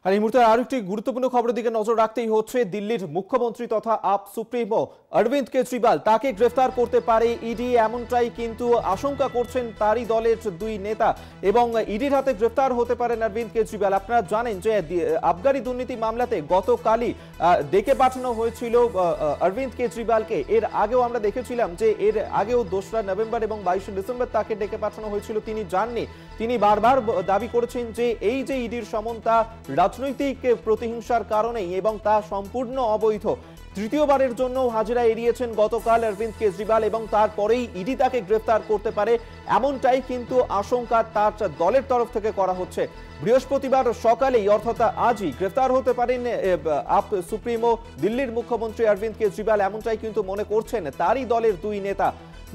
আর এই মুহূর্তে আরেকটি গুরুত্বপূর্ণ খবরের দিকে নজর রাখতেই হচ্ছে। দিল্লির মুখ্যমন্ত্রী তথা আপ সুপ্রিমো অরবিন্দ কেজরিওয়াল, তাকে গ্রেফতার করতে পারে ইডি, এমনটাই কিন্তু আশঙ্কা করছেন তারই দলের দুই নেতা। এবং ইডির হাতে গ্রেফতার হতে পারেন অরবিন্দ কেজরিওয়াল। আপনারা জানেন যে আবগারি দুর্নীতি মামলাতে গতকালই ডেকে পাঠানো হয়েছিল অরবিন্দ কেজরিওয়ালকে। এর আগেও আমরা দেখেছিলাম যে এর আগেও 2রা নভেম্বর এবং 22শে ডিসেম্বর তাকে ডেকে পাঠানো হয়েছিল, তিনি যাননি। তিনি বারবার দাবি করেছেন যে এই যে ইডির সমন তা রাজনৈতিক প্রতিহিংসার কারণেই এবং তা সম্পূর্ণ অবৈধ। তৃতীয়বারের জন্য হাজিরা এড়িয়েছেন গতকাল অরবিন্দ কেজরিওয়াল এবং তারপরেই ইডি তাকে গ্রেফতার করতে পারে, এমনটাই কিন্তু আশঙ্কা তার দলের তরফ থেকে করা হচ্ছে। বৃহস্পতিবার সকালেই অর্থাৎ আজই গ্রেফতার হতে পারেন আপ সুপ্রিমো দিল্লির মুখ্যমন্ত্রী অরবিন্দ কেজরিওয়াল, এমনটাই কিন্তু মনে করছেন তারই দলের দুই নেতা।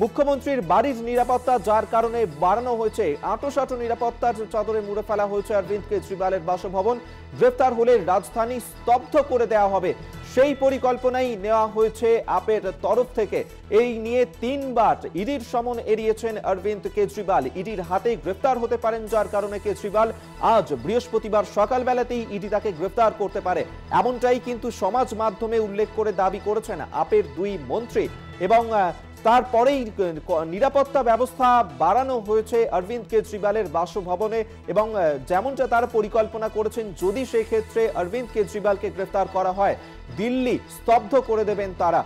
মুখ্যমন্ত্রীর বাড়ির নিরাপত্তা যার কারণে বাড়ানো হয়েছে, আঁটোসাঁটো নিরাপত্তার চাদরে মুড়ে ফেলা হয়েছে অরবিন্দ কেজরিওয়ালের বাসভবন। গ্রেফতার হলে রাজধানী স্তব্ধ করে দেওয়া হবে, সেই পরিকল্পনাই নেওয়া হয়েছে আপের তরফ থেকে। এই নিয়ে 3বার ইডির সমন এড়িয়েছেন অরবিন্দ কেজরিওয়াল। ইডির হাতে গ্রেফতার হতে পারেন, যার কারণে কেজরিওয়াল আজ বৃহস্পতিবার সকালবেলাতেই ইডি তাকে গ্রেফতার করতে পারে, এমনটাই কিন্তু সমাজ মাধ্যমে উল্লেখ করে দাবি করেছেন আপের দুই মন্ত্রী। এবং তারপরেই নিরাপত্তা ব্যবস্থা বাড়ানো হয়েছে অরবিন্দ কেজরিওয়ালের বাসভবনে। এবং যেমনটা তারা পরিকল্পনা করেছেন, যদি সেক্ষেত্রে অরবিন্দ কেজরিওয়ালকে গ্রেফতার করা হয়, দিল্লি স্তব্ধ করে দেবেন তারা।